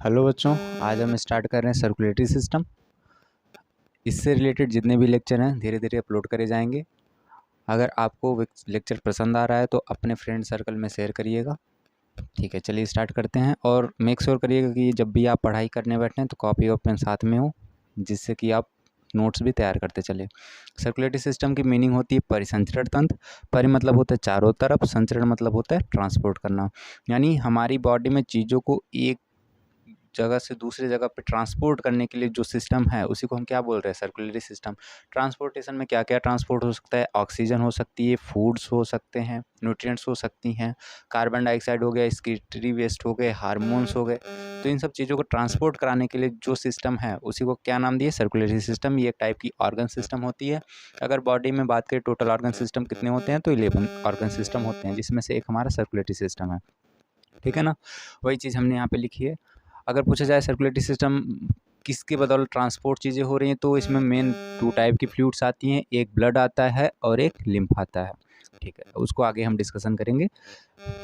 Hello बच्चों, आज हम स्टार्ट कर रहे हैं सर्कुलेटरी सिस्टम। इससे रिलेटेड जितने भी लेक्चर हैं धीरे धीरे अपलोड करे जाएंगे। अगर आपको लेक्चर पसंद आ रहा है तो अपने फ्रेंड सर्कल में शेयर करिएगा। ठीक है, चलिए स्टार्ट करते हैं। और मेक श्योर करिएगा कि जब भी आप पढ़ाई करने बैठें तो कॉपी और पेन साथ में हो, जिससे कि आप नोट्स भी तैयार करते चले। सर्कुलेटरी सिस्टम की मीनिंग होती है परिसंचरण तंत्र। परि मतलब होता है चारों तरफ, संचरण मतलब होता है ट्रांसपोर्ट करना। यानी हमारी बॉडी में चीज़ों को एक जगह से दूसरी जगह पे ट्रांसपोर्ट करने के लिए जो सिस्टम है उसी को हम क्या बोल रहे हैं, सर्कुलरी सिस्टम। ट्रांसपोर्टेशन में क्या क्या ट्रांसपोर्ट हो सकता है? ऑक्सीजन हो सकती है, फूड्स हो सकते हैं, न्यूट्रिएंट्स हो सकती हैं, कार्बन डाइऑक्साइड हो गया, एक्सक्रीटरी वेस्ट हो गए, हार्मोन्स हो गए। तो इन सब चीज़ों को ट्रांसपोर्ट कराने के लिए जो सिस्टम है उसी को क्या नाम दिए? सर्कुलरी सिस्टम। ये एक टाइप की ऑर्गन सिस्टम होती है। अगर बॉडी में बात करें टोटल ऑर्गन सिस्टम कितने होते हैं तो 11 ऑर्गन सिस्टम होते हैं, जिसमें से एक हमारा सर्कुलेटरी सिस्टम है। ठीक है ना, वही चीज़ हमने यहाँ पे लिखी है। अगर पूछा जाए सर्कुलेटरी सिस्टम किसके बदौलत ट्रांसपोर्ट चीज़ें हो रही हैं, तो इसमें मेन 2 टाइप की फ्लूइड्स आती हैं, एक ब्लड आता है और एक लिम्फ आता है। ठीक है, उसको आगे हम डिस्कशन करेंगे।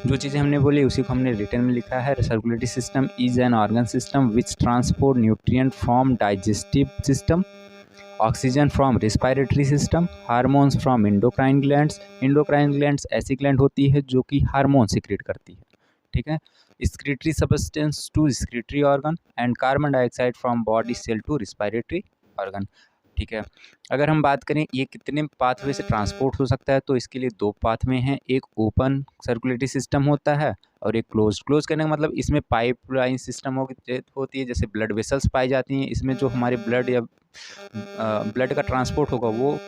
जो चीज़ें हमने बोली उसी को हमने रिटन में लिखा है। Circulatory system is an organ system which transport nutrient from digestive system, oxygen from respiratory system, hormones from endocrine glands. Endocrine glands ऐसी ग्लैंड होती है जो कि हार्मोन सीक्रेट करती है। ठीक है, excretory substance to excretory organ and carbon dioxide from body cell to respiratory organ। ठीक है, अगर हम बात करें ये कितने पाथवे से ट्रांसपोर्ट हो सकता है, तो इसके लिए 2 पाथवे हैं। एक ओपन सर्कुलेटरी सिस्टम होता है और एक क्लोज करने का मतलब इसमें पाइपलाइन सिस्टम होती है, जैसे ब्लड वेसल्स पाई जाती हैं। इसमें जो हमारे ब्लड या ब्लड का ट्रांसपोर्ट होगा वो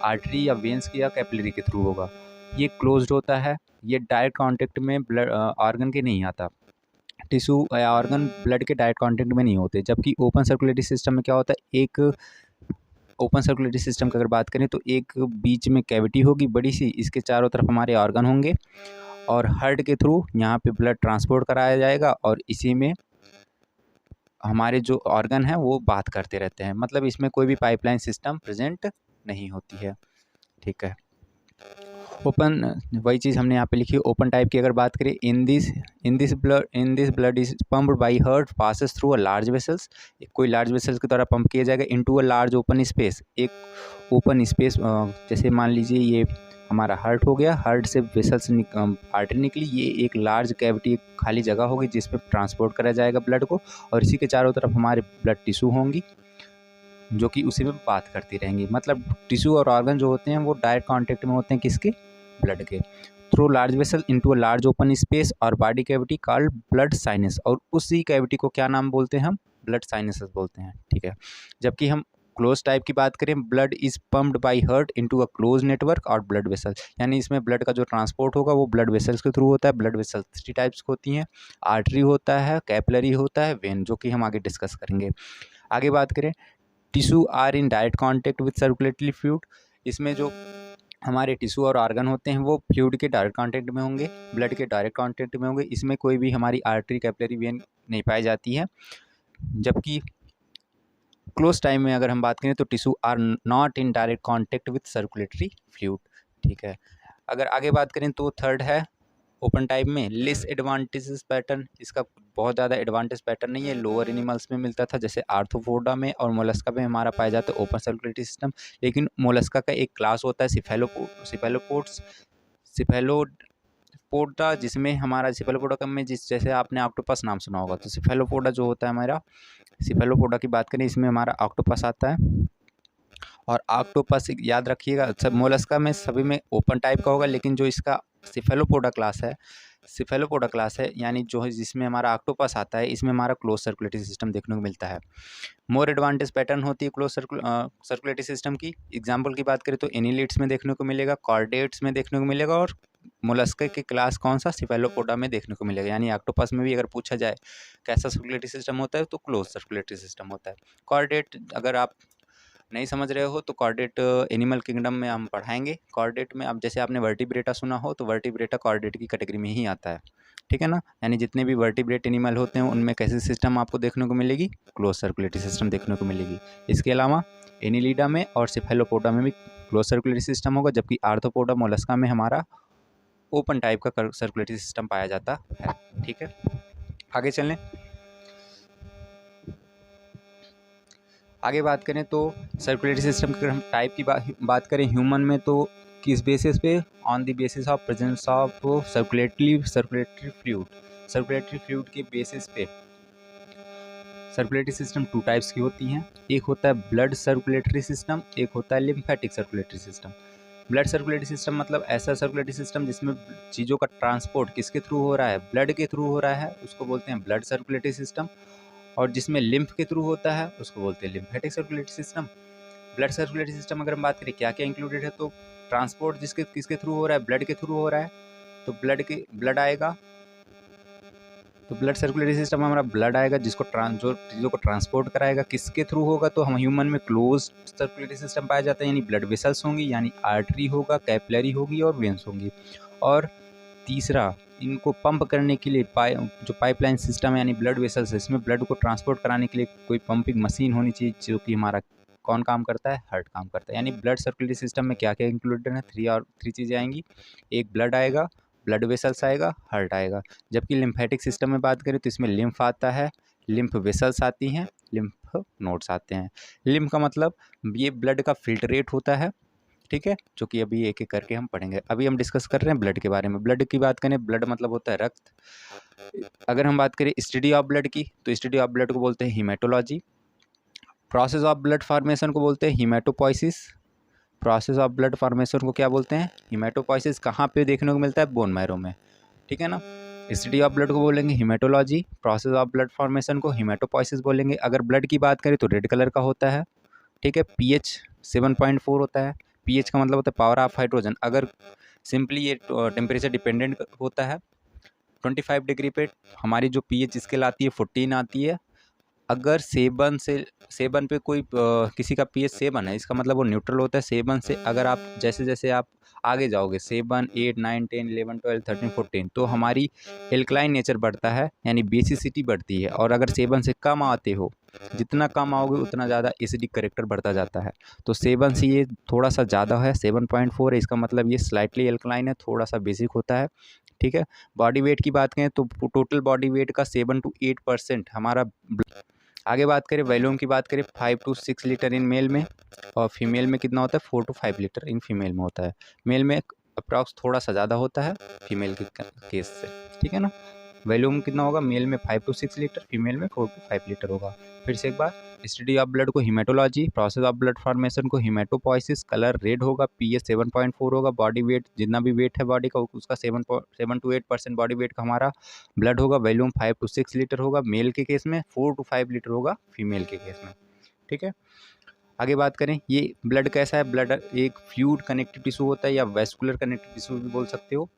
आर्टरी या वेंस की या कैपिलरी के थ्रू होगा। ये क्लोज्ड होता है, ये डायरेक्ट कांटेक्ट में ब्लड ऑर्गन के नहीं आता। टिश्यू या ऑर्गन ब्लड के डायरेक्ट कांटेक्ट में नहीं होते। जबकि ओपन सर्कुलेटरी सिस्टम में क्या होता है, एक ओपन सर्कुलेटरी सिस्टम की अगर बात करें तो एक बीच में कैविटी होगी बड़ी सी, इसके चारों तरफ हमारे ऑर्गन होंगे और हार्ट के थ्रू यहाँ पे ब्लड ट्रांसपोर्ट कराया जाएगा और इसी में हमारे जो ऑर्गन है वो बात करते रहते हैं। मतलब इसमें कोई भी पाइपलाइन सिस्टम प्रेजेंट नहीं होती है। ठीक है, ओपन वही चीज़ हमने यहाँ पे लिखी है। ओपन टाइप की अगर बात करें, in this blood is pumped by heart passes through a large vessels. कोई लार्ज वेसल्स के द्वारा पंप किया जाएगा into a large open space. एक ओपन स्पेस, जैसे मान लीजिए ये हमारा हार्ट हो गया, हार्ट से वेसल्स आर्टरी निकली, ये एक लार्ज कैविटी खाली जगह होगी जिस पे ट्रांसपोर्ट करा जाएगा ब्लड को, और इसी के चारों तरफ हमारे ब्लड टिश्यू होंगी जो कि उसी में बात करती रहेंगी। मतलब टिश्यू और ऑर्गन जो होते हैं वो डायरेक्ट कांटेक्ट में होते हैं किसके? ब्लड के through large vessel into a large open space और body cavity called blood sinus. और उसी कैविटी को क्या नाम बोलते हैं हम? ब्लड साइनसेस बोलते हैं। ठीक है, जबकि हम क्लोज टाइप की बात करें, blood is pumped by heart into a close network और ब्लड वेसल। यानी इसमें ब्लड का जो ट्रांसपोर्ट होगा वो ब्लड वेसल्स के थ्रू होता है। ब्लड वेसल 3 टाइप्स की होती हैं, आर्टरी होता है, कैपिलरी होता है, वेन, जो कि हम आगे डिस्कस करेंगे। आगे बात करें, tissue are in direct contact with circulatory fluid. इसमें जो हमारे टिश्यू और ऑर्गन होते हैं वो फ्लूइड के डायरेक्ट कांटेक्ट में होंगे, ब्लड के डायरेक्ट कांटेक्ट में होंगे। इसमें कोई भी हमारी आर्टरी, कैपिलरी, वेन नहीं पाई जाती है। जबकि क्लोज टाइम में अगर हम बात करें तो tissue are not in direct contact with circulatory fluid. ठीक है, अगर आगे बात करें तो थर्ड है ओपन टाइप में लेस एडवांटेजेस पैटर्न। इसका बहुत ज़्यादा एडवांटेज पैटर्न नहीं है, लोअर एनिमल्स में मिलता था, जैसे आर्थ्रोपोडा में और मोलस्का में हमारा पाया जाता है ओपन सर्कुलेटरी सिस्टम। लेकिन मोलस्का का एक क्लास होता है सिफेलोपोडा, जिसमें हमारा सिफेलोपोडा में जैसे आपने ऑक्टोपस नाम सुना होगा, तो सिफेलोपोडा जो होता है हमारा, सिफेलोपोडा की बात करें इसमें हमारा ऑक्टोपस आता है। और ऑक्टोपस याद रखिएगा, सब मोलस्का में सभी में ओपन टाइप का होगा, लेकिन जो इसका सिफेलोपोडा क्लास है यानी जो है जिसमें हमारा ऑक्टोपस आता है, इसमें हमारा क्लोज सर्कुलेटरी सिस्टम देखने को मिलता है। मोर एडवांटेज पैटर्न होती है क्लोज सर्कुलेटरी सिस्टम की। एग्जाम्पल की बात करें तो एनिलिड्स में देखने को मिलेगा, कॉर्डेट्स में देखने को मिलेगा, और मोलस्का के क्लास कौन सा? सिफेलोपोडा में देखने को मिलेगा। यानी ऑक्टोपस में भी अगर पूछा जाए कैसा सर्कुलेटरी सिस्टम होता है तो क्लोज सर्कुलेटरी सिस्टम होता है। कॉर्डेट अगर आप नहीं समझ रहे हो तो कॉर्डेट एनिमल किंगडम में हम पढ़ाएंगे। कॉर्डेट में अब जैसे आपने वर्टिब्रेटा सुना हो तो वर्टिब्रेटा कॉर्डेट की कैटेगरी में ही आता है। ठीक है ना, यानी जितने भी वर्टिब्रेट एनिमल होते हैं उनमें कैसी सिस्टम आपको देखने को मिलेगी? क्लोज सर्कुलेटरी सिस्टम देखने को मिलेगी। इसके अलावा एनिलिडा में और सिफेलोपोडा में भी क्लोज सर्कुलेटरी सिस्टम होगा, जबकि आर्थ्रोपोडा, मोलस्का में हमारा ओपन टाइप का सर्कुलेटरी सिस्टम पाया जाता है। ठीक है, आगे चलें। आगे बात करें तो सर्कुलेटरी सिस्टम की अगर हम टाइप की बात करें ह्यूमन में, तो किस बेसिस पे, on the basis of presence of circulatory fluid के बेसिस पे सर्कुलेटरी सिस्टम टू टाइप्स की होती हैं। एक होता है ब्लड सर्कुलेटरी सिस्टम, एक होता है lymphatic circulatory system. Blood circulatory system मतलब ऐसा सर्कुलेटरी सिस्टम जिसमें चीज़ों का ट्रांसपोर्ट किसके थ्रू हो रहा है, ब्लड के थ्रू हो रहा है, उसको बोलते हैं ब्लड सर्कुलेटरी सिस्टम। और जिसमें लिम्फ के थ्रू होता है उसको बोलते हैं lymphatic circulatory system. Blood circulatory system अगर हम बात करें क्या क्या इंक्लूडेड है, तो ट्रांसपोर्ट किसके थ्रू हो रहा है, ब्लड के थ्रू हो रहा है, तो ब्लड आएगा। तो ब्लड सर्कुलेटरी सिस्टम में हमारा ब्लड आएगा जो चीज़ों को ट्रांसपोर्ट कराएगा। किसके थ्रू होगा, तो हम ह्यूमन में क्लोज सर्कुलेटरी सिस्टम पाया जाता है, यानी ब्लड वेसल्स होंगी, यानी आर्टरी होगा, कैपिलरी होगी और वेन्स होंगी। और तीसरा, इनको पंप करने के लिए जो पाइपलाइन सिस्टम है यानी ब्लड वेसल्स है, इसमें ब्लड को ट्रांसपोर्ट कराने के लिए कोई पंपिंग मशीन होनी चाहिए, जो कि हमारा कौन काम करता है, हार्ट काम करता है। यानी ब्लड सर्कुलेटरी सिस्टम में क्या क्या इंक्लूडेड है, थ्री चीज़ें आएंगी। एक ब्लड आएगा, ब्लड वेसल्स आएगा, हार्ट आएगा। जबकि लिम्फेटिक सिस्टम में बात करें तो इसमें लिम्फ आता है, लिम्फ वेसल्स आती हैं, लिम्फ नोड्स आते हैं। लिम्फ का मतलब ये ब्लड का फिल्ट्रेट होता है, ठीक है, जो कि अभी एक एक करके हम पढ़ेंगे। अभी हम डिस्कस कर रहे हैं ब्लड के बारे में। ब्लड की बात करें, ब्लड मतलब होता है रक्त। अगर हम बात करें स्टडी ऑफ ब्लड की, तो स्टडी ऑफ ब्लड को बोलते हैं haematology. Process of blood formation को बोलते हैं हीमेटोपोइसिस। प्रोसेस ऑफ ब्लड फॉर्मेशन को क्या बोलते हैं, हीमेटोपोइसिस। कहाँ पे देखने को मिलता है, बोन मैरो में, ठीक है ना। स्टडी ऑफ ब्लड को बोलेंगे haematology, process of blood formation को हीमेटोपोइसिस बोलेंगे। अगर ब्लड की बात करें तो रेड कलर का होता है, ठीक है। पीएच 7.4 होता है। पीएच का मतलब होता है पावर ऑफ हाइड्रोजन। अगर सिंपली ये टेम्परेचर डिपेंडेंट होता है, 25 डिग्री पे हमारी जो पीएच स्केल आती है 14 आती है। अगर सेवन पे कोई किसी का पीएच 7 है, इसका मतलब वो न्यूट्रल होता है। 7 से अगर आप जैसे जैसे आप आगे जाओगे 7, 8, 9, 10, 11, 12, 13, 14, तो हमारी एल्कलाइन नेचर बढ़ता है, यानी बेसिसिटी बढ़ती है। और अगर 7 से कम आते हो, जितना कम आओगे उतना ज़्यादा एसिडिक करेक्टर बढ़ता जाता है। तो 7 से ये थोड़ा सा ज़्यादा है, 7.4 है, इसका मतलब ये स्लाइटली एल्कलाइन है, थोड़ा सा बेसिक होता है, ठीक है। बॉडी वेट की बात करें तो टोटल बॉडी वेट का 7 to 8% हमारा। आगे बात करें वॉल्यूम की बात करें, 5 to 6 लीटर इन मेल में, और फीमेल में कितना होता है, 4 to 5 लीटर इन फीमेल में होता है। मेल में अप्रॉक्स थोड़ा सा ज़्यादा होता है फीमेल के केस से, ठीक है ना। वॉल्यूम कितना होगा, मेल में 5 to 6 लीटर, फीमेल में 4 to 5 लीटर होगा। फिर से एक बार, स्टडी ऑफ ब्लड को haematology, process of blood formation को हीमेटोपोइसिस, कलर रेड होगा, पीएच 7.4 होगा, बॉडी वेट जितना भी वेट है बॉडी का उसका 7 to 8% बॉडी वेट का हमारा ब्लड होगा। वॉल्यूम 5 to 6 लीटर होगा मेल के केस में, 4 to 5 लीटर होगा फीमेल के केस में, ठीक है। आगे बात करें, ये ब्लड कैसा है, ब्लड एक फ्लूइड कनेक्टिव टिश्यू होता है, या वेस्कुलर कनेक्टिव टिश्यू भी बोल सकते हो।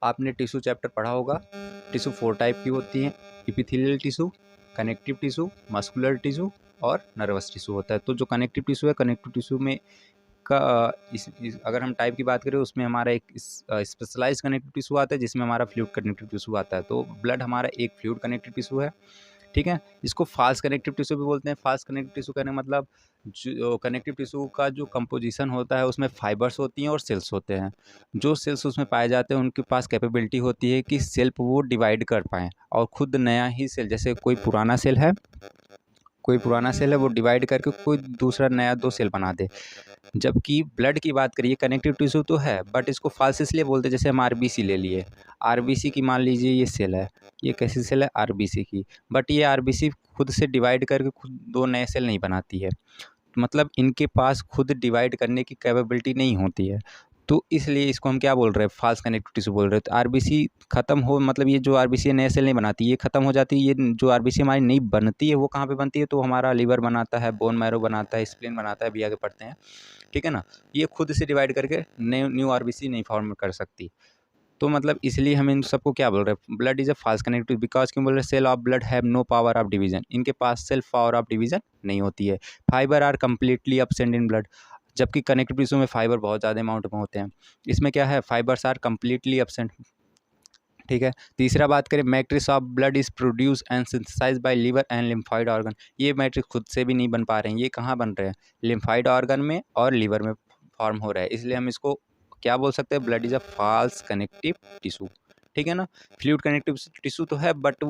आपने टिश्यू चैप्टर पढ़ा होगा। टिश्यू 4 टाइप की होती हैं, epithelial tissue, connective tissue, muscular tissue और नर्वस टिश्यू होता है। तो जो कनेक्टिव टिश्यू है, कनेक्टिव टिश्यू में का अगर हम टाइप की बात करें, उसमें हमारा एक स्पेशलाइज्ड कनेक्टिव टिश्यू आता है, जिसमें हमारा फ्लूइड कनेक्टिव टिश्यू आता है। तो ब्लड हमारा एक फ्लूइड कनेक्टिव टिश्यू है, ठीक है। इसको फास्ट कनेक्टिव टिश्यू भी बोलते हैं। फास्ट कनेक्टिव टिश्यू कहने का मतलब जो कनेक्टिव टिश्यू का जो कंपोजिशन होता है, उसमें फाइबर्स होती हैं और सेल्स होते हैं। जो सेल्स उसमें पाए जाते हैं उनके पास कैपेबिलिटी होती है कि सेल्फ वो डिवाइड कर पाएँ और खुद नया ही सेल, जैसे कोई पुराना सेल है वो डिवाइड करके कोई दूसरा नया 2 सेल बना दे। जबकि ब्लड की बात करिए, कनेक्टिव टिश्यू तो है, बट इसको फास्ट इसलिए बोलते हैं, जैसे हम आरबीसी ले लिए, आरबीसी की मान लीजिए ये सेल है, ये कैसी सेल है, आरबीसी की। बट ये आरबीसी खुद से डिवाइड करके खुद 2 नए सेल नहीं बनाती है, मतलब इनके पास खुद डिवाइड करने की कैपेबिलिटी नहीं होती है। तो इसलिए इसको हम क्या बोल रहे हैं, फास्ट कनेक्टिव टिश्यू बोल रहे हैं। तो आरबीसी खत्म हो, मतलब ये जो आरबीसी नए सेल नहीं बनाती, ये खत्म हो जाती है। ये जो आरबीसी हमारी नहीं बनती है वो कहाँ पे बनती है, तो हमारा लीवर बनाता है, बोन मैरो बनाता है, स्प्लीन बनाता है, अभी आगे पढ़ते हैं, ठीक है ना। ये खुद से डिवाइड करके न्यू आरबीसी नहीं फॉर्म कर सकती। तो मतलब इसलिए हम इन सबको क्या बोल रहे हैं, blood is a fast connective. Because क्यों बोल रहे हैं, cell of blood have no power of division, इनके पास सेल्फ पावर ऑफ डिवीजन नहीं होती है। Fibre are completely absent in blood, जबकि कनेक्टिव टिश्यू में फाइबर बहुत ज़्यादा अमाउंट में होते हैं, इसमें क्या है, फाइबर्स आर कम्प्लीटली एब्सेंट, ठीक है। तीसरा बात करें, matrix of blood is produce and synthesise by liver and lymphoid organ. ये मैट्रिक्स खुद से भी नहीं बन पा रहे हैं, ये कहाँ बन रहे हैं, लिम्फाइड ऑर्गन में और लिवर में फॉर्म हो रहा है। इसलिए हम इसको क्या बोल सकते हैं, blood is a fast connective tissue, ठीक है ना। फ्लूइड कनेक्टिव टिश्यू तो है, बट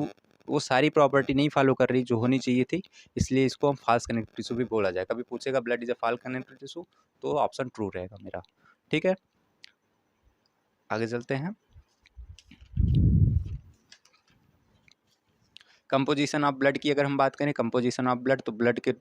वो सारी प्रॉपर्टी नहीं फॉलो कर रही जो होनी चाहिए थी, इसलिए इसको हम फाल्स कनेक्टिव टिश्यू भी बोला जाए। कभी पूछेगा blood is a false connective tissue तो ऑप्शन ट्रू रहेगा मेरा। ठीक है, आगे चलते हैं। कंपोजिशन ऑफ ब्लड की अगर हम बात करें, कंपोजिशन ऑफ ब्लड, तो ब्लड के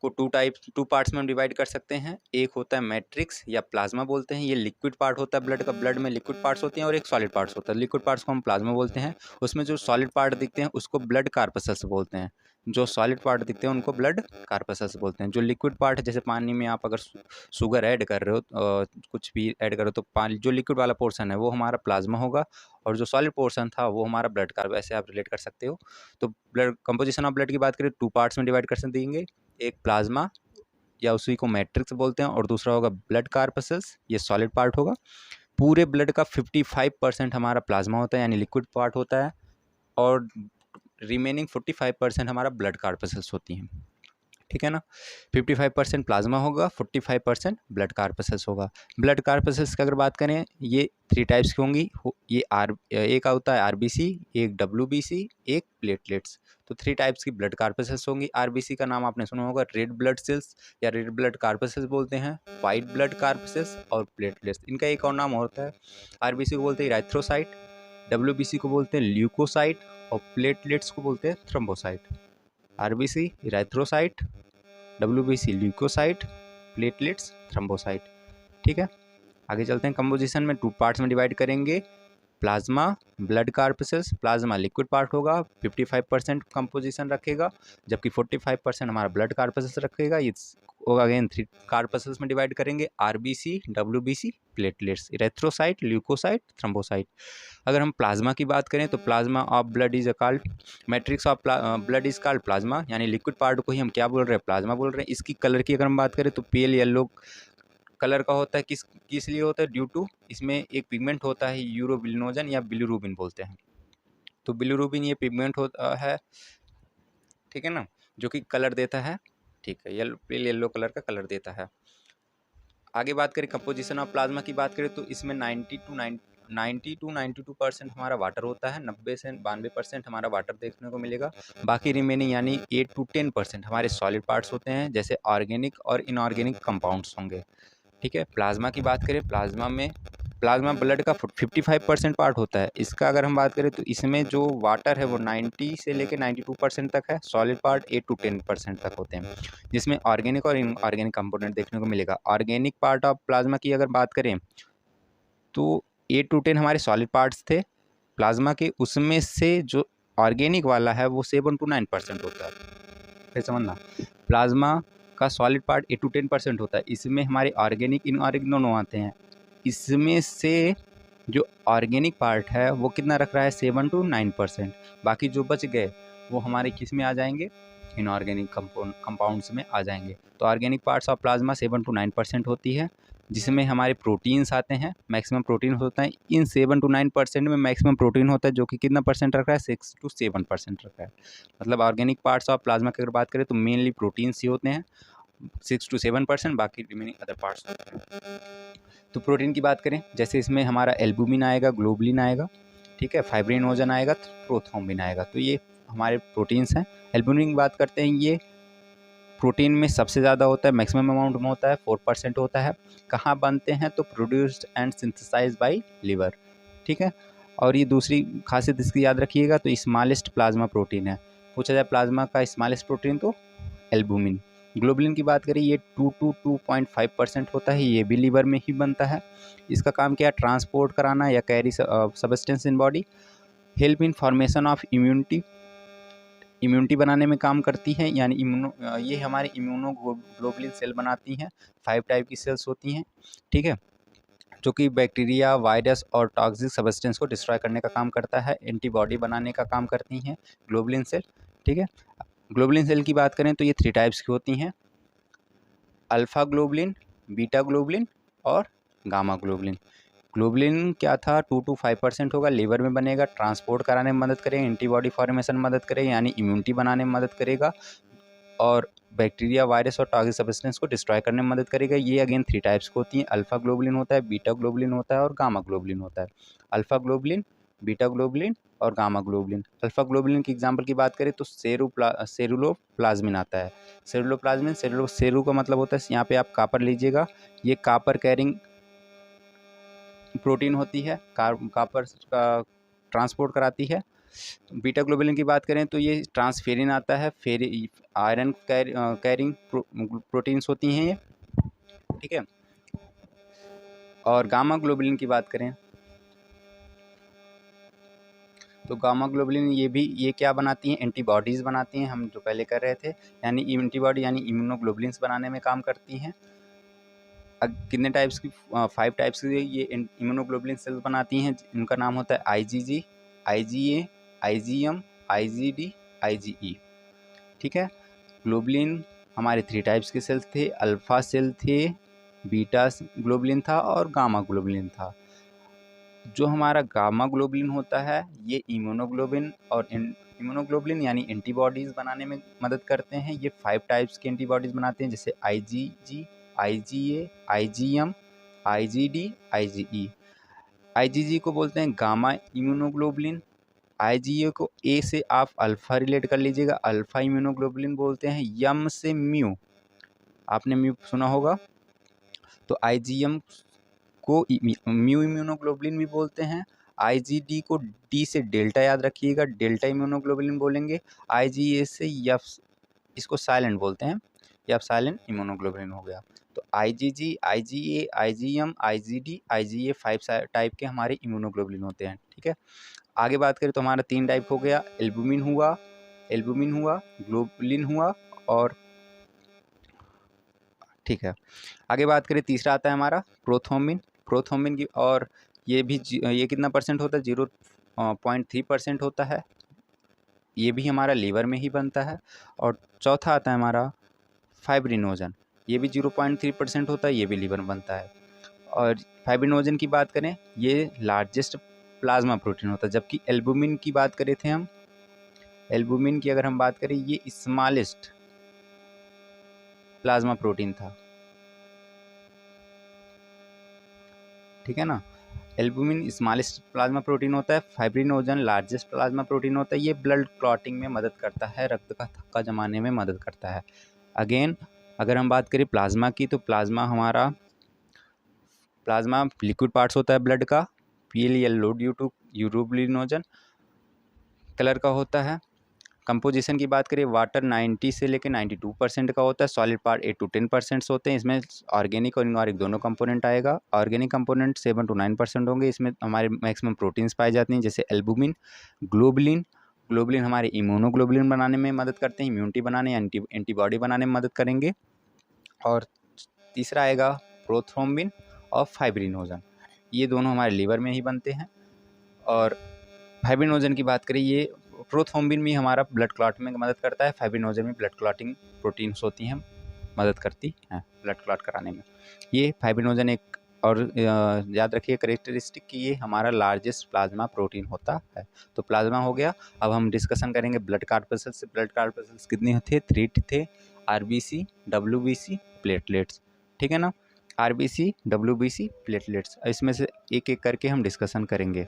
को टू पार्ट्स में हम डिवाइड कर सकते हैं। एक होता है मैट्रिक्स या प्लाज्मा बोलते हैं, ये लिक्विड पार्ट होता है ब्लड का। ब्लड में लिक्विड पार्ट्स होते हैं और एक सॉलिड पार्ट्स होता है। लिक्विड पार्ट्स को हम प्लाज्मा बोलते हैं। उसमें जो सॉलिड पार्ट दिखते हैं उसको ब्लड कार्पसल्स बोलते हैं। जो सॉलिड पार्ट दिखते हैं उनको ब्लड कार्पसल्स बोलते हैं। जो लिक्विड पार्ट है, जैसे पानी में आप अगर शुगर ऐड कर रहे हो, कुछ भी ऐड कर रहे हो, तो पानी जो लिक्विड वाला पोर्शन है वो हमारा प्लाज्मा होगा, और जो सॉलिड पोर्शन था वो हमारा ब्लड कार्ब। ऐसे आप रिलेट कर सकते हो। तो ब्लड कंपोजिशन ऑफ ब्लड की बात करें, टू पार्ट्स में डिवाइड कर देंगे। एक प्लाज्मा या उसी को मैट्रिक्स बोलते हैं, और दूसरा होगा ब्लड कार्पसल्स, ये सॉलिड पार्ट होगा। पूरे ब्लड का 55% हमारा प्लाज्मा होता है यानी लिक्विड पार्ट होता है, और रिमेनिंग 45% हमारा ब्लड कार्पसल्स होती हैं। ठीक है ना, 55% प्लाज्मा होगा, 45% ब्लड कार्पसल्स होगा। ब्लड कार्पसल्स की अगर बात करें, ये 3 टाइप्स की होंगी। ये एक होता है आरबीसी, एक डब्ल्यूबीसी, एक प्लेटलेट्स। तो 3 टाइप्स की ब्लड कार्पसल्स होंगी। आरबीसी का नाम आपने सुना होगा, रेड ब्लड सेल्स या रेड ब्लड कार्पसल्स बोलते हैं, वाइट ब्लड कार्पसल्स और प्लेटलेट्स। इनका एक और नाम होता है, आरबीसी को बोलते हैं इराथ्रोसाइट, डब्ल्यूबीसी को बोलते हैं ल्यूकोसाइट, और प्लेटलेट्स को बोलते हैं thrombocyte. RBC erythrocyte, WBC leucocyte, platelets thrombocyte. ठीक है, आगे चलते हैं। कंपोजिशन में 2 पार्ट्स में डिवाइड करेंगे। Plasma, blood corpuscles. Plasma liquid part होगा, 55% कंपोजिशन रखेगा, जबकि 45% हमारा ब्लड कार्पसल्स रखेगा। अगेन 3 कार्पसल्स में डिवाइड करेंगे, RBC, WBC, platelets, erythrocyte, leucocyte, thrombocyte. अगर हम प्लाज्मा की बात करें तो plasma of blood is called matrix of blood is called plasma, यानी लिक्विड पार्ट को ही हम क्या बोल रहे हैं, प्लाज्मा बोल रहे हैं। इसकी कलर की अगर हम बात करें तो पेल येलो कलर का होता है। किस लिए होता है, ड्यू टू इसमें एक पिगमेंट होता है यूरोबिलिनोजन या बिलिरुबिन बोलते हैं। तो बिलिरुबिन ये पिगमेंट होता है, ठीक है ना, जो कि कलर देता है। ठीक है, पेल येलो कलर का कलर देता है। आगे बात करें कंपोजिशन ऑफ प्लाज्मा की बात करें तो इसमें 90 to 92% हमारा वाटर होता है, 90 से 92% हमारा वाटर देखने को मिलेगा। बाकी रिमेनिंग यानी 8 to 10% हमारे सॉलिड पार्ट्स होते हैं, जैसे ऑर्गेनिक और इनऑर्गेनिक कंपाउंड्स होंगे। ठीक है, प्लाज्मा की बात करें, प्लाज्मा ब्लड का 55% पार्ट होता है। इसका अगर हम बात करें तो इसमें जो वाटर है वो 90 से लेकर 92% तक है, सॉलिड पार्ट 8 to 10% तक होते हैं, जिसमें ऑर्गेनिक और इनऑर्गेनिक कंपोनेंट देखने को मिलेगा। ऑर्गेनिक पार्ट ऑफ प्लाज्मा की अगर बात करें तो 8 to 10 हमारे सॉलिड पार्ट्स थे प्लाज्मा के, उसमें से जो ऑर्गेनिक वाला है वो 7 to 9% होता है। फिर समझना, प्लाज्मा का सॉलिड पार्ट 8 to 10% होता है, इसमें हमारे ऑर्गेनिक इनऑर्गेनिक दोनों आते हैं। इसमें से जो ऑर्गेनिक पार्ट है वो कितना रख रहा है, 7 to 9%। बाकी जो बच गए वो हमारे किस में आ जाएंगे, इनऑर्गेनिक कंपाउंड्स में आ जाएंगे। तो organic parts of plasma 7 to 9% होती है, जिसमें हमारे प्रोटीन्स आते हैं, मैक्सिमम प्रोटीन होता है। इन 7 to 9% में मैक्सिमम प्रोटीन होता है, जो कि कितना परसेंट रख रहा है, 6 to 7% रख रहा है। मतलब ऑर्गेनिक पार्ट्स ऑफ प्लाज्मा की अगर बात करें तो मेनली प्रोटीन्स ही होते हैं, 6 to 7%, बाकी रिमेनिंग अदर पार्ट्स होते हैं। तो प्रोटीन की बात करें, जैसे इसमें हमारा एल्बुमिन आएगा, ग्लोबुलिन आएगा, ठीक है, फाइब्रिनोजन आएगा, प्रोथ्रोम्बिन आएगा। तो ये हमारे प्रोटीन्स हैं। एल्बुमिन की बात करते हैं, ये प्रोटीन में सबसे ज़्यादा होता है, मैक्सिमम अमाउंट में होता है, 4% होता है। कहाँ बनते हैं, तो produced and synthesised by liver. ठीक है, और ये दूसरी खासियत इसकी याद रखिएगा, तो स्मॉलेस्ट प्लाज्मा प्रोटीन है। पूछा जाए प्लाज्मा का स्मॉलेस्ट प्रोटीन तो एल्बुमिन। ग्लोबुलिन की बात करें, ये 2 to 2.5% होता है, ये भी लीवर में ही बनता है। इसका काम क्या है, ट्रांसपोर्ट कराना या carry substance in body, help in formation of immunity बनाने में काम करती है, यानी ये हमारी इम्यूनोग्लोबुलिन सेल बनाती हैं। 5 टाइप की सेल्स होती हैं, ठीक है, जो कि बैक्टीरिया, वायरस और टॉक्सिक सब्सटेंस को डिस्ट्रॉय करने का काम करता है, एंटीबॉडी बनाने का काम करती हैं ग्लोबुलिन सेल। ठीक है, ग्लोबुलिन सेल की बात करें तो ये 3 टाइप्स की होती हैं, अल्फ़ा ग्लोबुलिन, बीटा ग्लोबुलिन और गामा ग्लोबुलिन। ग्लोबुलिन क्या था, 2 to 5% होगा, लीवर में बनेगा, ट्रांसपोर्ट कराने में मदद करेगा, एंटीबॉडी फॉर्मेशन में मदद करेगा, यानी इम्यूनिटी बनाने में मदद करेगा, और बैक्टीरिया, वायरस और टॉक्सिक सब्सटेंस को डिस्ट्रॉय करने में मदद करेगा। ये अगेन 3 टाइप्स की होती हैं, अल्फ़ा ग्लोबुलिन होता है, बीटा ग्लोबुलिन होता है और गामा ग्लोबुलिन होता है। अल्फ़ा ग्लोबुलिन बीटा ग्लोबुलिन और गामा ग्लोबुलिन। अल्फा ग्लोबुलिन की एग्जांपल की बात करें तो सेरुलोप्लाज्मिन आता है। सेरुलोप्लाज्मिन, सेरु का मतलब होता है, यहाँ पे आप कापर लीजिएगा, ये कापर कैरिंग प्रोटीन होती है, कापर का ट्रांसपोर्ट कराती है। बीटा ग्लोबुलिन की बात करें तो ये ट्रांसफेरिन आता है, आयरन कैरिंग प्रोटीन्स होती हैं ये, ठीक है। और गामा ग्लोबुलिन की बात करें तो गामा ग्लोबुलिन ये क्या बनाती हैं, एंटीबॉडीज़ बनाती हैं, हम जो पहले कर रहे थे, यानी एंटीबॉडी यानी इम्यूनोग्लोबुलिन्स बनाने में काम करती हैं। कितने टाइप्स की, 5 टाइप्स की ये इम्यूनोग्लोबुलिन सेल्स बनाती हैं। इनका नाम होता है IgG, IgA, IgM, IgD, IgE, ठीक है। ग्लोबुलिन हमारे 3 टाइप्स के सेल्स थे, अल्फा सेल थे, बीटा ग्लोबुलिन था और गामा ग्लोबुलिन था। जो हमारा गामा ग्लोबुलिन होता है ये इम्यूनोग्लोबुलिन यानी एंटीबॉडीज़ बनाने में मदद करते हैं। ये 5 टाइप्स की एंटीबॉडीज़ बनाते हैं, जैसे IgG, IgA, IgM, IgD, IgE। IgG को बोलते हैं गामा इम्यूनोग्लोबुलिन, IgA को A से आप अल्फ़ा रिलेट कर लीजिएगा, अल्फ़ा इम्यूनोग्लोबुलिन बोलते हैं। यम से म्यू, आपने म्यू सुना होगा, तो IgM को म्यू इम्यूनोग्लोबुलिन भी बोलते हैं। IgD को D से डेल्टा याद रखिएगा, डेल्टा इम्यूनोग्लोबुलिन बोलेंगे। IgA से यफ, इसको साइलेंट बोलते हैं, यफ साइलेंट इम्यूनोग्लोबुलिन हो गया। तो IgG, IgA, IgM, IgD, IgA 5 type के हमारे इम्यूनोग्लोबुलिन होते हैं, ठीक है। आगे बात करें तो हमारा 3 टाइप हो गया, एल्बुमिन हुआ, ग्लोबुलिन हुआ, और ठीक है। आगे बात करें, तीसरा आता है हमारा प्रोथ्रोम्बिन की, और ये कितना परसेंट होता है, 0.3% होता है। ये भी हमारा लीवर में ही बनता है। और चौथा आता है हमारा फाइब्रिनोजन, ये भी 0.3% होता है, ये भी लीवर में बनता है। और फाइब्रिनोजन की बात करें, ये लार्जेस्ट प्लाज्मा प्रोटीन होता है, जबकि एल्बुमिन की बात करे थे हम, एल्बुमिन की अगर हम बात करें, ये स्मॉलेस्ट प्लाज्मा प्रोटीन था, ठीक है ना। एल्बुमिन स्मॉलेस्ट प्लाज्मा प्रोटीन होता है, फाइब्रिनोजन लार्जेस्ट प्लाज्मा प्रोटीन होता है। ये ब्लड क्लॉटिंग में मदद करता है, रक्त का थक्का जमाने में मदद करता है। अगेन अगर हम बात करें प्लाज्मा की, तो प्लाज्मा लिक्विड पार्ट्स होता है ब्लड का, pale yellow due to urobilinogen colour का होता है। कंपोजिशन की बात करें, वाटर 90 से लेकर 92% का होता है, सॉलिड पार्ट 8 to 10% होते हैं। इसमें ऑर्गेनिक और इनऑर्गेनिक दोनों कंपोनेंट आएगा। ऑर्गेनिक कंपोनेंट 7 to 9% होंगे, इसमें हमारे मैक्सिमम प्रोटीन्स पाए जाते हैं, जैसे एल्बुमिन, ग्लोबुलिन हमारे इम्यूनोग्लोबुलिन बनाने में मदद करते हैं, इम्यूनिटी बनाने, एंटीबॉडी बनाने में मदद करेंगे। और तीसरा आएगा प्रोथ्रोम्बिन और फाइब्रिनोजन, ये दोनों हमारे लीवर में ही बनते हैं। और फाइब्रिनोजन की बात करें, ये प्रोथ्रोम्बिन भी हमारा ब्लड क्लॉट में मदद करता है, फाइब्रिनोजन में ब्लड क्लॉटिंग प्रोटीन्स होती हैं, मदद करती हैं ब्लड क्लॉट कराने में। ये फाइब्रिनोजन एक और याद रखिए करेक्टरिस्टिक कि ये हमारा लार्जेस्ट प्लाज्मा प्रोटीन होता है। तो प्लाज्मा हो गया। अब हम डिस्कशन करेंगे ब्लड कार्पसेल्स। ब्लड कार्पसेल्स कितने थे, 3 थे, RBC, WBC, प्लेटलेट्स, ठीक है ना। RBC, WBC, प्लेटलेट्स, इसमें से एक एक करके हम डिस्कशन करेंगे,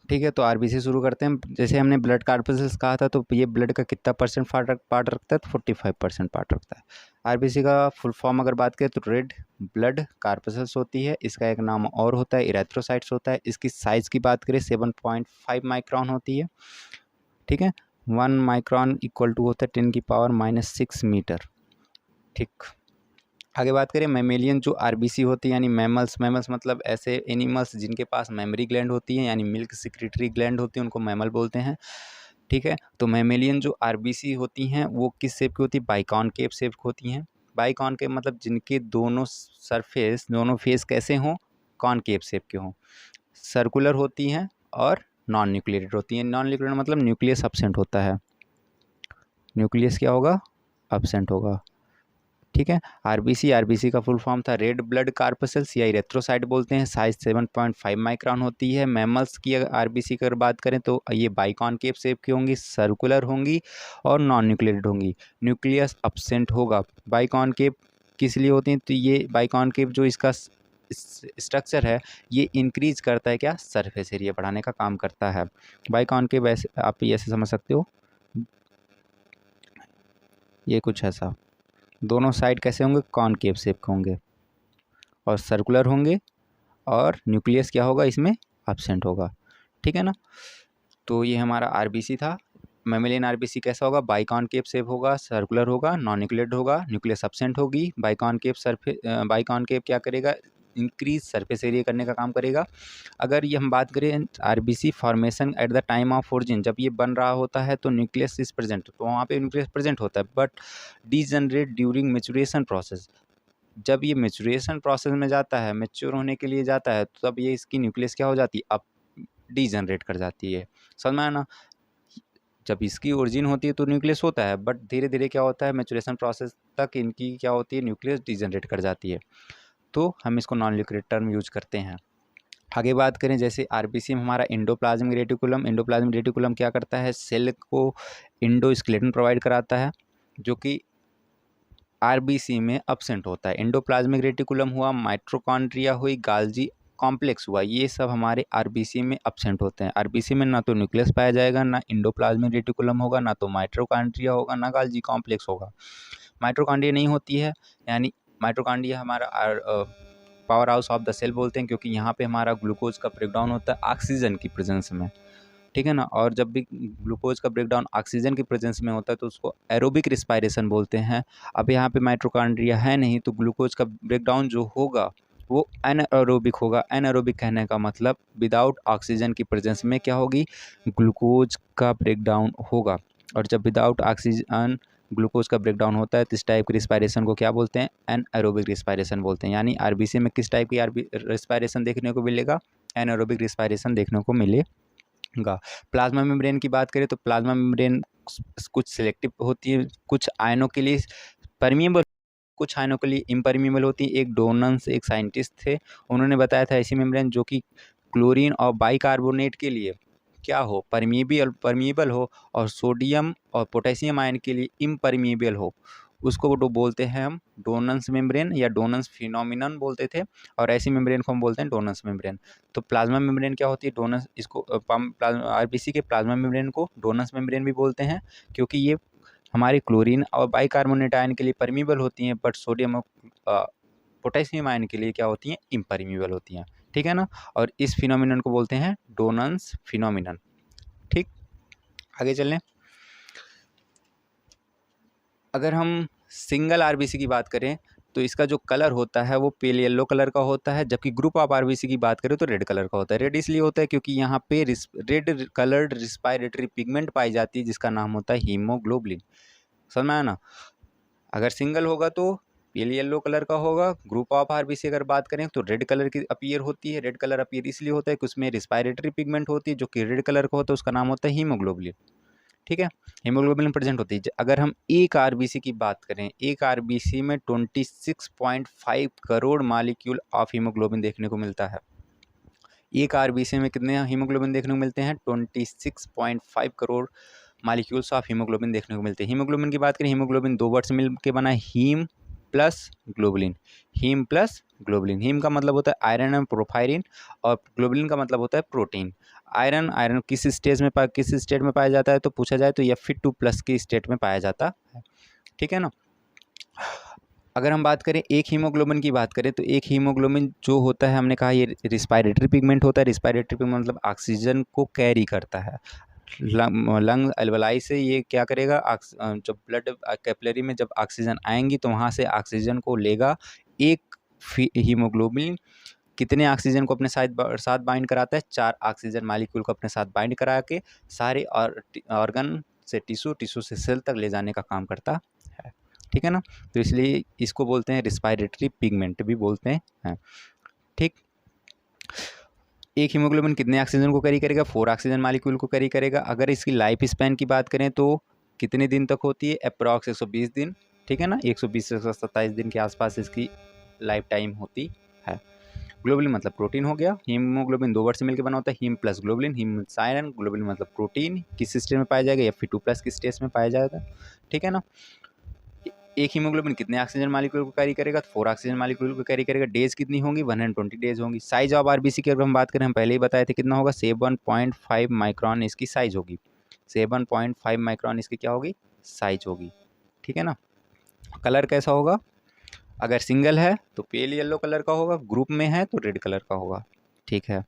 ठीक है। तो RBC शुरू करते हैं। जैसे हमने ब्लड कार्पसेल्स कहा था, तो ये ब्लड का कितना परसेंट पार्ट रखता है, तो 45% पार्ट रखता है। RBC का फुल फॉर्म अगर बात करें तो रेड ब्लड कार्पसेल्स होती है। इसका एक नाम और होता है, इरेथ्रोसाइट्स होता है। इसकी साइज़ की बात करें 7.5 माइक्रॉन होती है, ठीक है। 1 माइक्रॉन इक्वल टू होता है 10⁻⁻6 मीटर, ठीक। आगे बात करें मैमेलियन जो RBC होती है, यानी मैमल्स मतलब ऐसे एनिमल्स जिनके पास मेमोरी ग्लैंड होती है, यानी मिल्क सिक्रेटरी ग्लैंड होती है, उनको मैमल बोलते हैं, ठीक है। तो मैमेलियन जो RBC होती हैं वो किस शेप की होती है, बाइकॉनकेव शेप की होती हैं। बाइकॉनकेव मतलब जिनके दोनों फेस कैसे हों, कॉनकेव शेप के हों, सर्कुलर होती हैं और नॉन न्यूक्लिएटेड होती हैं। नॉन न्यूक्लिएटेड मतलब न्यूक्लियस अब्सेंट होता है, न्यूक्लियस क्या होगा, अब्सेंट होगा, ठीक है। RBC का फुल फॉर्म था रेड ब्लड कार्पसेल्स या इरेथ्रोसाइट बोलते हैं। साइज 7.5 माइक्रॉन होती है। मैमल्स की अगर RBC की अगर बात करें तो ये बाइकॉनकेव शेप की होंगी, सर्कुलर होंगी और नॉन न्यूक्लिएटेड होंगी, न्यूक्लियस अब्सेंट होगा। बाइकॉनकेव किस लिए होती हैं, तो ये बाइकॉनकेव जो इसका स्ट्रक्चर है ये इंक्रीज करता है क्या, सरफेस एरिया बढ़ाने का काम करता है। बाई कॉनकेव वैसे आप ये ऐसे समझ सकते हो, ये कुछ ऐसा, दोनों साइड कैसे होंगे, कॉनकेव शेप के होंगे और सर्कुलर होंगे, और न्यूक्लियस क्या होगा इसमें, एब्सेंट होगा। ठीक है ना। तो ये हमारा आरबीसी था। मेमेलियन आरबीसी कैसा होगा, बाइकॉनकेव शेप होगा, सर्कुलर होगा, नॉन न्यूक्लिएटेड होगा, न्यूक्लियस एब्सेंट होगी। बाइकॉनकेव क्या करेगा, इंक्रीज सरफेस एरिया करने का काम करेगा। अगर ये हम बात करें RBC formation at the time of origin, जब ये बन रहा होता है तो न्यूक्लियस इज प्रेजेंट, तो वहाँ पे न्यूक्लियस प्रेजेंट होता है, but degenerate during maturation process. जब ये मेचुरेशन प्रोसेस में जाता है, मेच्योर होने के लिए जाता है, तो तब ये इसकी न्यूक्लियस क्या हो जाती है, अब डीजनरेट कर जाती है। समझ में आया ना। जब इसकी ओरिजिन होती है तो न्यूक्लियस होता है, बट धीरे धीरे क्या होता है, मेचुरेशन प्रोसेस तक इनकी क्या होती है, न्यूक्लियस डीजनरेट कर जाती है। तो हम इसको नॉन न्यूक्लियर टर्म यूज करते हैं। आगे बात करें, जैसे आरबीसी में हमारा एंडोप्लाज्मिक रेटिकुलम क्या करता है, सेल को इंडोस्केलेटन प्रोवाइड कराता है, जो कि आरबीसी में एब्सेंट होता है। एंडोप्लाज्मिक रेटिकुलम हुआ, माइटोकॉन्ड्रिया हुई, गाल्जी कॉम्प्लेक्स हुआ, ये सब हमारे आरबीसी में एब्सेंट होते हैं। आरबीसी में ना तो न्यूक्लियस पाया जाएगा, ना एंडोप्लाज्मिक रेटिकुलम होगा, ना तो माइटोकॉन्ड्रिया होगा, ना गाल्जी कॉम्प्लेक्स होगा। माइटोकॉन्ड्रिया नहीं होती है, यानी माइटोकॉन्ड्रिया हमारा power house of the cell बोलते हैं, क्योंकि यहाँ पे हमारा ग्लूकोज का ब्रेकडाउन होता है ऑक्सीजन की प्रेजेंस में। ठीक है ना। और जब भी ग्लूकोज का ब्रेकडाउन ऑक्सीजन की प्रेजेंस में होता है तो उसको एरोबिक रिस्पायरेशन बोलते हैं। अब यहाँ पे माइटोकॉन्ड्रिया है नहीं, तो ग्लूकोज का ब्रेकडाउन जो होगा वो एनाएरोबिक होगा। एनाएरोबिक कहने का मतलब विदाउट ऑक्सीजन की प्रेजेंस में क्या होगी, ग्लूकोज का ब्रेकडाउन होगा। और जब विदाउट ऑक्सीजन ग्लूकोज का ब्रेकडाउन होता है तो इस टाइप की रिस्पायरेशन को क्या बोलते हैं, एनाएरोबिक रिस्पायरेशन बोलते हैं। यानी आरबीसी में किस टाइप की रिस्पायरेशन देखने को मिलेगा, एनाएरोबिक रिस्पायरेशन देखने को मिलेगा। प्लाज्मा मेम्ब्रेन की बात करें तो प्लाज्मा मेम्ब्रेन कुछ सिलेक्टिव होती है, कुछ आयनों के लिए परमिएबल, कुछ आयनों के लिए इम्परमिएबल होती है। एक डोनन्स एक साइंटिस्ट थे, उन्होंने बताया था ऐसी मेम्ब्रेन जो कि क्लोरीन और बाइकार्बोनेट के लिए क्या हो, परमिएबल हो, और सोडियम और पोटेशियम आयन के लिए इम्परमिएबल हो, उसको बोलते हैं हम डोनन्स मेम्ब्रेन या डोनन्स फिनोमिनन बोलते थे, और ऐसी मेम्ब्रेन को हम बोलते हैं डोनन्स मेम्ब्रेन। तो प्लाज्मा मेम्ब्रेन क्या होती है, डोनस, इसको आरबीसी के प्लाज्मा मेम्ब्रेन को डोनस मेम्ब्रेन भी बोलते हैं, क्योंकि ये हमारे क्लोरीन और बाइकार्बोनेट आयन के लिए परमिएबल होती हैं, बट सोडियम और पोटेशियम आयन के लिए क्या होती हैं, इम्परमिएबल होती हैं। ठीक है ना। और इस फिनोमिनन को बोलते हैं डोनन्स फिनोमिनन। ठीक, आगे चलें। अगर हम सिंगल आरबीसी की बात करें तो इसका जो कलर होता है वो पेल येलो कलर का होता है, जबकि ग्रुप ऑफ आरबीसी की बात करें तो रेड कलर का होता है। रेड इसलिए होता है क्योंकि यहाँ पे रेड कलर्ड रिस्पायरेटरी पिगमेंट पाई जाती है, जिसका नाम होता है हीमोग्लोबिन। समझ में आया ना। अगर सिंगल होगा तो पेल येलो कलर का होगा। ग्रुप ऑफ आरबीसी अगर बात करें तो रेड कलर की अपीयर होती है। रेड कलर अपीयर इसलिए होता है कि उसमें रिस्पायरेटरी पिगमेंट होती है जो कि रेड कलर का होता है, उसका नाम होता है हीमोग्लोबिन। ठीक है, हीमोग्लोबिन प्रेजेंट होती है। अगर हम एक आरबीसी की बात करें, एक आरबीसी में 26.5 करोड़ मॉलिक्यूल ऑफ हीमोग्लोबिन देखने को मिलता है। एक आरबीसी में कितने हीमोग्लोबिन देखने को मिलते हैं, 26.5 करोड़ मॉलिक्यूल्स ऑफ हीमोग्लोबिन देखने को मिलते हैं। हीमोग्लोबिन की बात करें, हीमोग्लोबिन दो वर्ड से मिल के बना है, haem plus globulin. Haem plus globulin, haem का मतलब होता है आयरन एंड प्रोफायरिन, और ग्लोबुलिन का मतलब होता है प्रोटीन। आयरन किस स्टेट में पाया जाता है, तो पूछा जाए तो Fe2+ की स्टेट में पाया जाता है। ठीक है ना। अगर हम बात करें एक हीमोग्लोबिन की बात करें तो एक हीमोग्लोबिन जो होता है, हमने कहा ये रिस्पायरेटरी पिगमेंट होता है। रिस्पायरेटरी पिगमेंट मतलब ऑक्सीजन को कैरी करता है। लंग एल्वलाई से ये क्या करेगा, जब ब्लड कैपिलरी में जब ऑक्सीजन आएंगी तो वहाँ से ऑक्सीजन को लेगा। एक हीमोग्लोबिन कितने ऑक्सीजन को अपने साथ बाइंड कराता है, 4 ऑक्सीजन मॉलिक्यूल को अपने साथ बाइंड करा के सारे ऑर्गन से टिश्यू से सेल तक ले जाने का काम करता है। ठीक है ना। तो इसलिए इसको बोलते हैं रिस्पायरेटरी पिगमेंट भी बोलते हैं। ठीक, एक हीमोग्लोबिन कितने ऑक्सीजन को कैरी करेगा, 4 ऑक्सीजन मॉलिक्यूल को कैरी करेगा। अगर इसकी लाइफ स्पैन की बात करें तो कितने दिन तक होती है, अप्रॉक्स 120 दिन। ठीक है ना, 120 से 127 दिन के आसपास इसकी लाइफ टाइम होती है। ग्लोबुलिन मतलब प्रोटीन हो गया। हीमोग्लोबिन दो वर्ड से मिलकर बना होता है, haem plus globulin. Haem iron, globulin मतलब प्रोटीन। किस स्टेज में पाया जाएगा, Fe2+ की स्टेज में पाया जाएगा। ठीक है ना। एक हीमोग्लोबिन कितने ऑक्सीजन मॉलिक्यूल को कैरी करेगा, तो 4 ऑक्सीजन मॉलिक्यूल को कैरी करेगा। डेज कितनी होंगी, 120 डेज होंगी। साइज ऑफ आरबीसी की अगर हम बात करें, हम पहले ही बताए थे कितना होगा, 7.5 माइक्रॉन इसकी साइज होगी। 7.5 माइक्रॉन इसकी क्या होगी, साइज होगी। ठीक है ना। कलर कैसा होगा, अगर सिंगल है तो पेल येलो कलर का होगा, ग्रुप में है तो रेड कलर का होगा। ठीक है।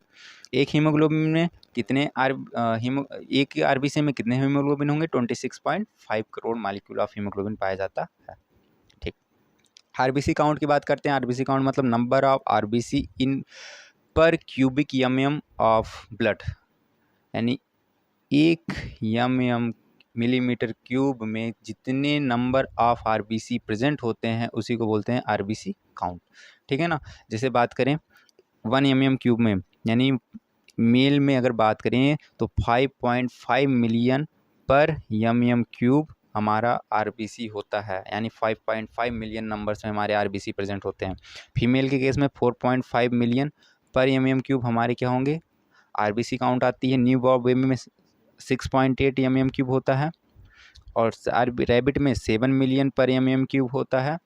एक हीमोग्लोबिन में कितने एक आरबीसी में कितने हीमोग्लोबिन होंगे, 26.5 करोड़ मॉलिक्यूल ऑफ हीमोग्लोबिन पाया जाता है। ठीक। आरबीसी काउंट की बात करते हैं। आरबीसी काउंट मतलब number of RBC in per cubic m of blood, यानी 1 एम मिलीमीटर क्यूब में जितने नंबर ऑफ आरबीसी प्रेजेंट होते हैं उसी को बोलते हैं आरबीसी काउंट। ठीक है ना। जैसे बात करें 1 एम क्यूब में, यानी मेल में अगर बात करें तो 5.5 मिलियन पर एम क्यूब हमारा आरबीसी होता है, यानी 5.5 मिलियन नंबर्स में हमारे आरबीसी प्रेजेंट होते हैं। फीमेल के केस में 4.5 मिलियन पर एम क्यूब हमारे क्या होंगे, आरबीसी काउंट आती है। न्यू बॉर्न बेबी में 6.8 एम क्यूब होता है, और रैबिट में 7 मिलियन पर एम क्यूब होता है,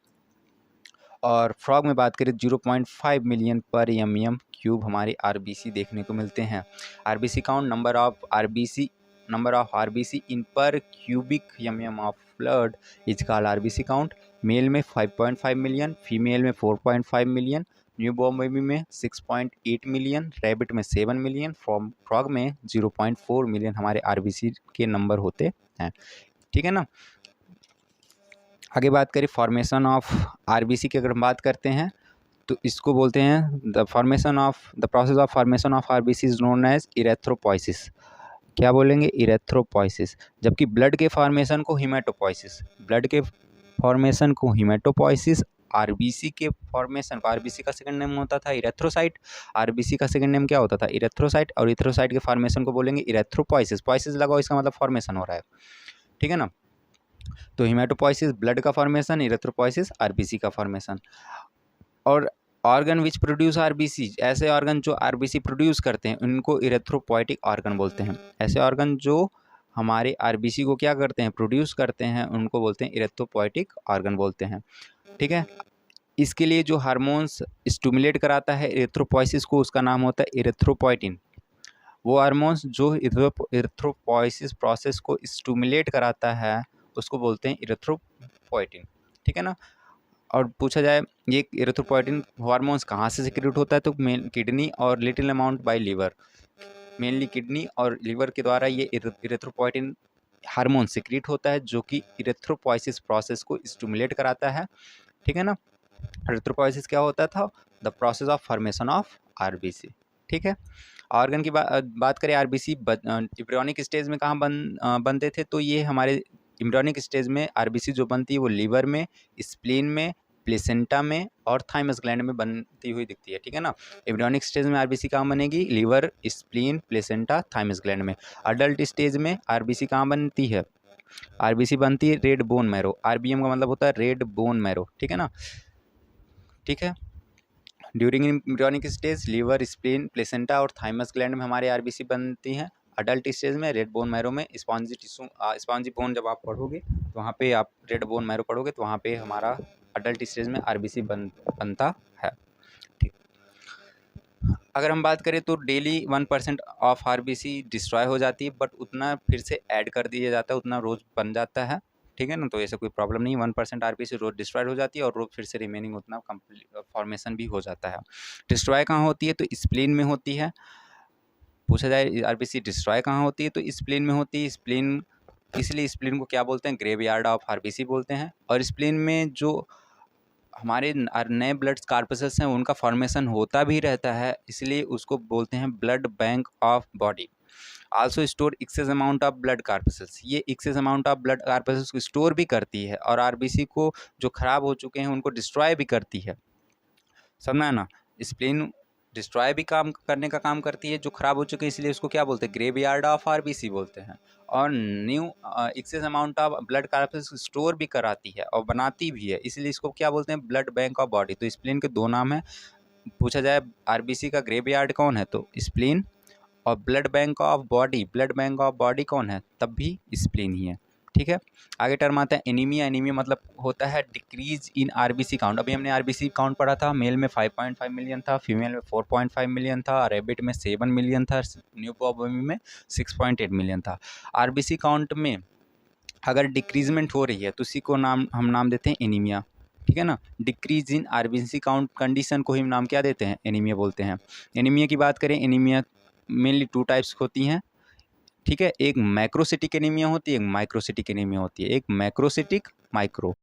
और फ्रॉग में बात करें 0.5 मिलियन पर एम क्यूब हमारे आरबीसी देखने को मिलते हैं। RBC count number of RBC in per cubic m of blood is called RBC count. Male में 5.5 मिलियन, फीमेल में 4.5 मिलियन, न्यू बॉर्न बेबी में 6.8 मिलियन, रैबिट में 7 मिलियन, फ्रॉग में 0.4 मिलियन हमारे आरबीसी के नंबर होते हैं। ठीक है ना। आगे बात करें फॉर्मेशन ऑफ आरबीसी की अगर हम बात करते हैं तो इसको बोलते हैं the process of formation of RBC is known as erythropoiesis. क्या बोलेंगे, इरेथ्रोपोइसिस। जबकि ब्लड के फॉर्मेशन को हिमेटोपोइसिस, आरबीसी के फॉर्मेशन को, आरबीसी का सेकंड नेम होता था इरेथ्रोसाइट, आरबीसी का सेकंड नेम क्या होता था, इरेथ्रोसाइट, और इरेथ्रोसाइट के फॉर्मेशन को बोलेंगे इरेथ्रोपोइसिस। पोइसिस लगाओ, इसका मतलब फॉर्मेशन हो रहा है। ठीक है ना। तो हिमेटोपोइसिस ब्लड का फॉर्मेशन, इरेथ्रोपोइसिस आरबीसी का फॉर्मेशन। और ऑर्गन विच प्रोड्यूस आरबीसी, ऐसे ऑर्गन जो आरबीसी प्रोड्यूस करते हैं उनको इरेथ्रोपोइटिक ऑर्गन बोलते हैं। ऐसे ऑर्गन जो हमारे आरबीसी को क्या करते हैं, प्रोड्यूस करते हैं, उनको बोलते हैं इरेथ्रोपोइटिक ऑर्गन बोलते हैं। ठीक है। इसके लिए जो हार्मोन्स स्टिमुलेट कराता है इरेथ्रोपोइसिस को, उसका नाम होता है इरेथ्रोपोइटिन। वो हार्मोन्स जो इरेथ्रोपोइसिस प्रोसेस को स्टिमुलेट कराता है उसको बोलते हैं इरेथ्रोपोइटिन। ठीक है ना। और पूछा जाए ये इरेथ्रोपोइटिन हार्मोन्स कहाँ से सिक्रेट होता है, तो मेन किडनी और little amount by liver, mainly kidney और लीवर के द्वारा ये इरेथ्रोपोइटिन हार्मोन सिक्रेट होता है, जो कि इरेथ्रोपोइसिस प्रोसेस को स्टिमुलेट कराता है। ठीक है ना। इरेथ्रोपोइसिस क्या होता था, the process of formation of RBC. ठीक है। ऑर्गन की बात करें, आरबीसी एम्ब्रियोनिक स्टेज में कहाँ बनते थे, तो ये हमारे एम्ब्रियोनिक स्टेज में आरबीसी जो बनती है वो लीवर में, स्प्लीन में, प्लेसेंटा में और थाइमस ग्लैंड में बनती हुई दिखती है। ठीक है ना। एम्ब्रियोनिक स्टेज में आरबीसी कहाँ बनेगी, liver, spleen, placenta, thymus gland में। अडल्ट स्टेज में आरबीसी कहाँ बनती है, आरबीसी बनती है रेड बोन मैरो। आरबीएम का मतलब होता है रेड बोन मैरो। ठीक है ना। ठीक है। During embryonic stage liver, spleen, placenta और थाइमस ग्लैंड में हमारे आरबीसी बनती हैं। अडल्ट स्टेज में रेड बोन मैरो में स्पॉन्जी बोन जब आप पढ़ोगे तो वहाँ पे आप रेड बोन मैरो पढ़ोगे तो वहाँ पे हमारा अडल्ट स्टेज में आरबीसी बनता है। ठीक। अगर हम बात करें तो डेली 1% ऑफ आरबीसी डिस्ट्रॉय हो जाती है, बट उतना फिर से ऐड कर दिया जाता है, उतना रोज बन जाता है। ठीक है ना। तो ऐसा कोई प्रॉब्लम नहीं, 1% आरबीसी रोज डिस्ट्रॉय हो जाती है और रोज फिर से रिमेनिंग उतना कंप्लीट फॉर्मेशन भी हो जाता है। डिस्ट्रॉय कहाँ होती है, तो स्प्लीन में होती है। पूछा जाए आरबीसी डिस्ट्रॉय कहाँ होती है, तो स्प्लीन में होती है। स्प्लीन, इसलिए स्प्लीन को क्या बोलते हैं, ग्रेवयार्ड ऑफ आरबीसी बोलते हैं। और स्प्लीन में जो हमारे नए ब्लड कार्पसेस हैं उनका फॉर्मेशन होता भी रहता है, इसलिए उसको बोलते हैं blood bank of body. Also store excess amount of blood corpuscles, ये excess amount of blood corpuscles को स्टोर भी करती है और आरबीसी को जो खराब हो चुके हैं उनको डिस्ट्रॉय भी करती है। समझना है ना। स्प्लीन डिस्ट्रॉय भी काम करने का काम करती है जो खराब हो चुके हैं, इसलिए उसको क्या बोलते हैं, ग्रेवयार्ड ऑफ आरबीसी बोलते हैं। और new excess amount of blood corpuscles store भी कराती है और बनाती भी है, इसलिए इसको क्या बोलते हैं, ब्लड बैंक ऑफ बॉडी। तो स्प्लीन के दो नाम हैं। पूछा जाए आरबीसी का ग्रेवयार्ड कौन है, तो स्प्लीन, और ब्लड बैंक ऑफ बॉडी कौन है, तब भी स्प्लीन ही है। ठीक है। आगे टर्म आता है एनीमिया। एनीमिया मतलब होता है डिक्रीज इन आरबीसी काउंट। अभी हमने आरबीसी काउंट पढ़ा था, मेल में 5.5 मिलियन था, फीमेल में 4.5 मिलियन था, रेबिट में 7 मिलियन था, न्यू बॉबी में 6.8 मिलियन था। आरबीसी काउंट में अगर डिक्रीजमेंट हो रही है तो उसी को हम नाम देते हैं एनीमिया, ठीक है ना। Decrease in RBC count condition को ही नाम क्या देते हैं, एनीमिया बोलते हैं। एनीमिया की बात करें, एनीमिया मेनली 2 टाइप्स होती हैं, ठीक है। एक मैक्रोसिटिक एनीमिया होती है, एक माइक्रोसिटिक एनीमिया होती है। एक मैक्रोसिटिक, माइक्रो,